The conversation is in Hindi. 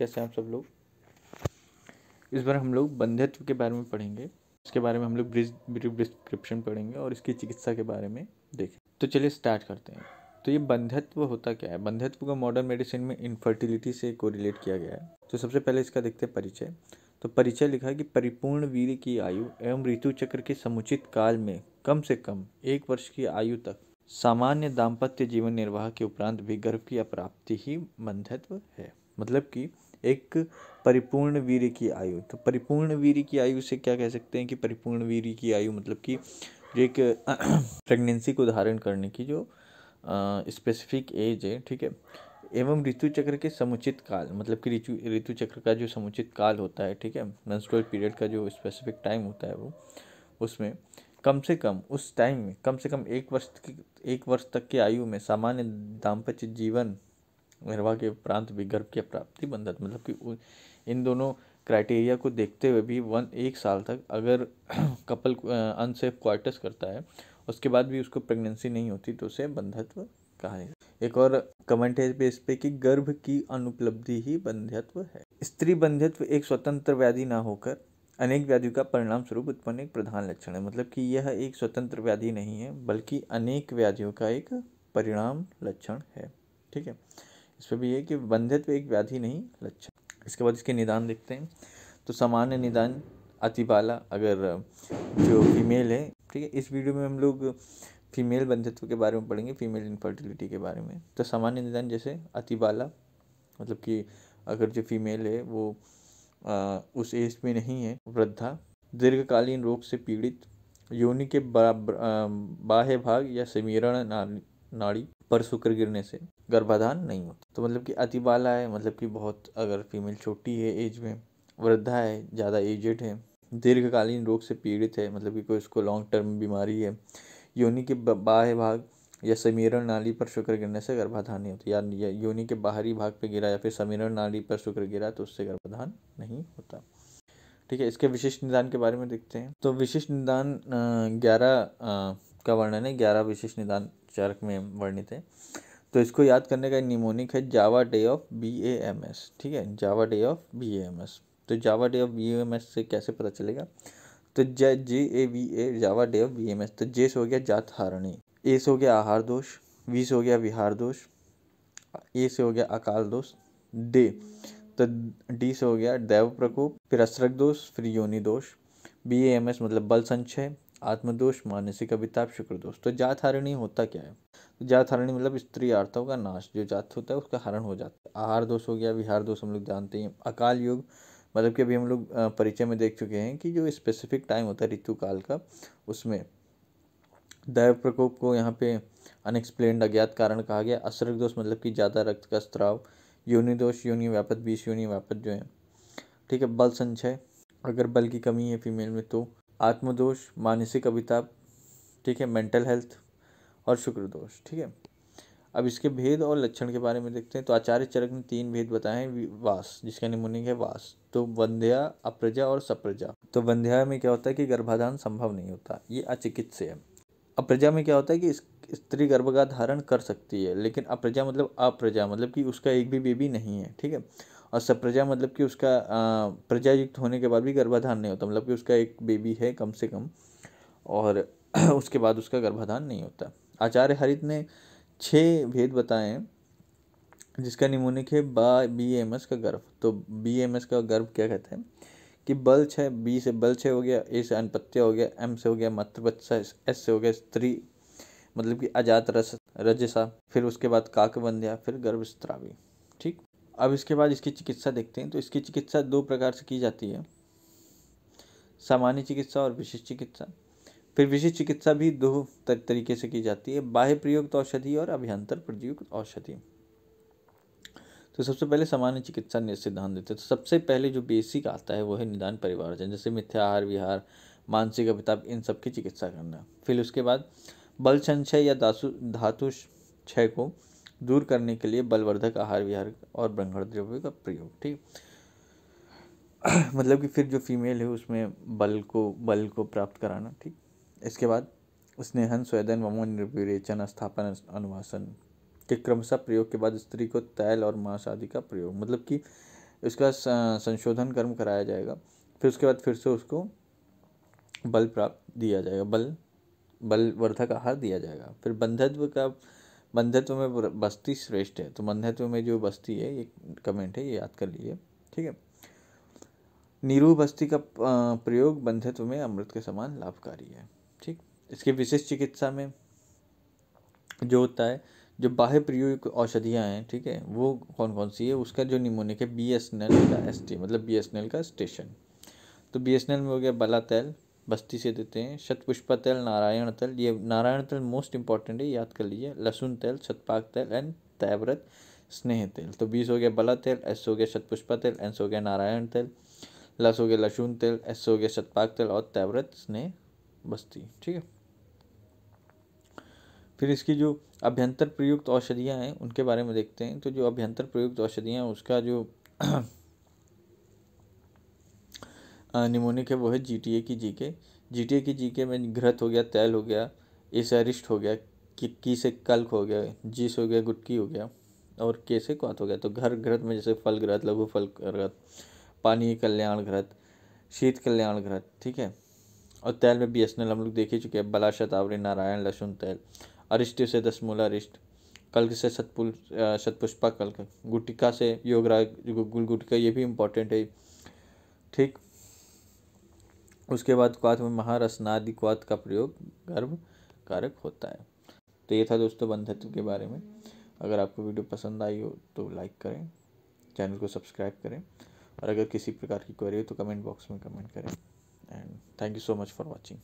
कैसे हैं आप सब लोग। इस बार हम लोग बंध्यत्व के बारे में पढ़ेंगे। इसके बारे में हम लोग ब्रीफ डिस्क्रिप्शन पढ़ेंगे और इसकी चिकित्सा के बारे में देखें। तो चलिए स्टार्ट करते हैं। तो ये बंध्यत्व होता क्या है? बंध्यत्व को मॉडर्न मेडिसिन में इनफर्टिलिटी से कोरिलेट किया गया है। तो सबसे पहले इसका देखते हैं परिचय। तो परिचय लिखा है कि परिपूर्ण वीर्य की आयु एवं ऋतु चक्र के समुचित काल में कम से कम 1 वर्ष की आयु तक सामान्य दाम्पत्य जीवन निर्वाह के उपरांत भी गर्भ की अप्राप्ति ही बंध्यत्व है। मतलब कि एक परिपूर्ण वीर्य की आयु। तो परिपूर्ण वीर्य की आयु से क्या कह सकते हैं कि परिपूर्ण वीर्य की आयु मतलब कि जो एक प्रेगनेंसी को धारण करने की जो स्पेसिफिक एज है, ठीक है। एवं ऋतु चक्र के समुचित काल मतलब कि ऋतु चक्र का जो समुचित काल होता है, ठीक है, मेंस्ट्रुअल पीरियड का जो स्पेसिफिक टाइम होता है वो उसमें कम से कम उस टाइम में कम से कम 1 वर्ष तक की आयु में सामान्य दाम्पत्य जीवन निर्वाह के उपरांत भी गर्भ की प्राप्ति बंधत मतलब कि इन दोनों क्राइटेरिया को देखते हुए भी 1 साल तक अगर कपल अनसेफ क्वार्टर्स करता है उसके बाद भी उसको प्रेगनेंसी नहीं होती तो उसे बंधत्व कहा है। एक और कमेंट है इस पे कि गर्भ की अनुपलब्धि ही बंध्यत्व है। स्त्री बंध्यत्व एक स्वतंत्र व्याधि न होकर अनेक व्याधियों का परिणाम स्वरूप उत्पन्न एक प्रधान लक्षण है। मतलब कि यह एक स्वतंत्र व्याधि नहीं है बल्कि अनेक व्याधियों का एक परिणाम लक्षण है, ठीक है। इस पर भी है कि बंध्यत्व एक व्याधि नहीं लक्षण। इसके बाद इसके निदान देखते हैं। तो सामान्य निदान अतिबाला अगर जो फीमेल है, ठीक है। इस वीडियो में हम लोग फीमेल बंध्यत्व के बारे में पढ़ेंगे, फीमेल इनफर्टिलिटी के बारे में। तो सामान्य निदान जैसे अतिबाला मतलब कि अगर जो फीमेल है वो उस एज में नहीं है, वृद्धा, दीर्घकालीन रोग से पीड़ित, योनि के बाह्य भाग या समीरण नाड़ी पर शुक्र गिरने से गर्भाधान नहीं होता। तो मतलब कि अतिबाला है मतलब कि बहुत अगर फीमेल छोटी है एज में, वृद्धा है, ज़्यादा एजेड है, दीर्घकालीन रोग से पीड़ित है मतलब कि कोई उसको लॉन्ग टर्म बीमारी है, योनि के बाह्य भाग या समीरण नाली पर शुक्र गिरने से गर्भाधान नहीं होती, या योनि के बाहरी भाग पे गिरा या फिर समीरण नाली पर शुक्र गिरा तो उससे गर्भाधान नहीं होता, ठीक है। इसके विशिष्ट निदान के बारे में देखते हैं। तो विशिष्ट निदान 11 का वर्णन है, 11 विशिष्ट निदान चरक में वर्णित है। तो इसको याद करने का निमोनिक है जावा डे ऑफ BAMS, ठीक है, जावा डे ऑफ BAMS। तो जावा डे ऑफ BAMS से कैसे पता चलेगा? तो JAVA Java day of BAMS। तो जे से हो गया जात हारणी, ए से हो गया आहार दोष, वी से हो गया विहार दोष, ए से हो गया अकाल दोष, डे तो डी से हो गया दैव प्रकोप, फिर असरक दोष, फिर योनि दोष। BAMS मतलब बल संचय, आत्मदोष, मानसिक अभिताप, शुक्र दोष। तो जात हारिणी होता क्या है? तो जात हारिणी मतलब स्त्री आर्तों का नाश, जो जात होता है उसका हरण हो जाता है। आहार दोष हो गया, विहार दोष हम लोग जानते हैं। अकाल योग मतलब कि अभी हम लोग परिचय में देख चुके हैं कि जो स्पेसिफिक टाइम होता है ऋतु काल का, उसमें दैव प्रकोप को यहाँ पे अनएक्सप्लेन्ड अज्ञात कारण कहा गया। असरक दोष मतलब कि ज़्यादा रक्त का स्त्राव। योनि दोष योनि व्यापत, 20 योनि व्यापत जो है, ठीक है। बल संचय अगर बल की कमी है फीमेल में तो। आत्मदोष, मानसिक अभिताप, ठीक है, मेंटल हेल्थ, और शुक्र दोष, ठीक है। अब इसके भेद और लक्षण के बारे में देखते हैं। तो आचार्य चरक ने 3 भेद बताए हैं। वास जिसका निमोनिक है वास, तो वंध्या, अप्रजा और सप्रजा। तो वंध्या में क्या होता है कि गर्भाधान संभव नहीं होता, ये अचिकित्सीय है। अप्रजा में क्या होता है कि स्त्री गर्भ का धारण कर सकती है, लेकिन अप्रजा मतलब अप्रजा मतलब कि उसका एक भी बेबी नहीं है, ठीक है। और सप्रजा मतलब कि उसका प्रजा युक्त होने के बाद भी गर्भाधान नहीं होता, मतलब कि उसका एक बेबी है कम से कम और उसके बाद उसका गर्भाधान नहीं होता। आचार्य हरित ने 6 भेद बताए हैं जिसका निमोनिक है BAMS का गर्भ। तो BAMS का गर्भ क्या कहते हैं कि बल क्षय, B से बल क्षय हो गया, A से अनपत्य हो गया, M से हो गया मातृवत्सा, S से हो गया स्त्री मतलब कि अजात रस रजसा, फिर उसके बाद काकवंध्या, फिर गर्भस्त्रावी, ठीक। अब इसके बाद इसकी चिकित्सा देखते हैं। तो इसकी चिकित्सा 2 प्रकार से की जाती है, सामान्य चिकित्सा और विशिष्ट चिकित्सा। फिर विशिष्ट चिकित्सा भी 2 तरीके से की जाती है, बाह्य प्रयुक्त औषधि और अभ्यंतर प्रयुक्त औषधि। तो सबसे पहले सामान्य चिकित्सा सिद्धांत देते हैं। तो सबसे पहले जो बेसिक आता है वो है निदान परिवारजन, जैसे मिथ्या आहार विहार, मानसिक अभिताप, इन सब की चिकित्सा करना। फिर उसके बाद बल संचय या धातु क्षय को दूर करने के लिए बलवर्धक आहार विहार और ब्रह्मण द्रव्य का प्रयोग, ठीक। मतलब कि फिर जो फीमेल है उसमें बल को प्राप्त कराना, ठीक। इसके बाद स्नेहन, स्वेदन, वमन, निर्विरेचन, स्थापन, अनुवासन के क्रमशः प्रयोग के बाद स्त्री को तैल और मांस आदि का प्रयोग, मतलब कि इसका संशोधन कर्म कराया जाएगा। फिर उसके बाद फिर से उसको बल प्राप्त दिया जाएगा, बलवर्धक आहार दिया जाएगा। फिर बंधत्व में बस्ती श्रेष्ठ है। तो बंधत्व में जो बस्ती है, ये कमेंट है, ये याद कर लीजिए, ठीक है। नीरू बस्ती का प्रयोग बंधत्व में अमृत के समान लाभकारी है, ठीक। इसकी विशिष्ट चिकित्सा में जो होता है, जो बाह्य प्रयोग औषधियाँ हैं, ठीक है, वो कौन कौन सी है, उसका जो निमोनिक है BSNL का ST, मतलब BSNL का स्टेशन। तो BSNL में हो गया बला तेल, बस्ती से देते हैं। शतपुष्पा तेल, नारायण तेल, ये नारायण तेल मोस्ट इंपॉर्टेंट है, याद कर लीजिए। लहसुन तेल, शतपाक तेल एंड तैव्रत स्नेह तेल। तो 20 हो गया बला तेल, S हो गया शतपुष्पा तेल, N हो गया नारायण तेल, लस हो गया लहसुन तेल, S हो गया शतपाक तेल और तैव्रत स्नेह बस्ती, ठीक है। फिर इसकी जो अभ्यंतर प्रयुक्त औषधियाँ हैं उनके बारे में देखते हैं। तो जो अभ्यंतर प्रयुक्त औषधियाँ हैं उसका जो निमोनिक है वो है GTA की GK में घृत हो गया, तेल हो गया, एसारिस्ट हो गया, की से कल्क हो गया, जी से हो गया गुटकी हो गया, और के से क्वाथ हो गया। तो घृत में जैसे फल घृत, लघु फल घृत, पानी कल्याण घृत, शीत कल्याण घृत, ठीक है। और तेल में BSNL हम लोग देख ही चुके हैं, बला शतावरी नारायण लहसुन तेल, अरिष्ट से 10 मूला अरिष्ट, कल्क से शतपुष्पा कल्क, गुटिका से योगराज गुल गुटिका, ये भी इम्पोर्टेंट है, ठीक। उसके बाद क्वाथ में महारसनादि क्वाथ का प्रयोग गर्भ कारक होता है। तो ये था दोस्तों बंधत्व के बारे में। अगर आपको वीडियो पसंद आई हो तो लाइक करें, चैनल को सब्सक्राइब करें, और अगर किसी प्रकार की क्वेरी हो तो कमेंट बॉक्स में कमेंट करें। And thank you so much for watching.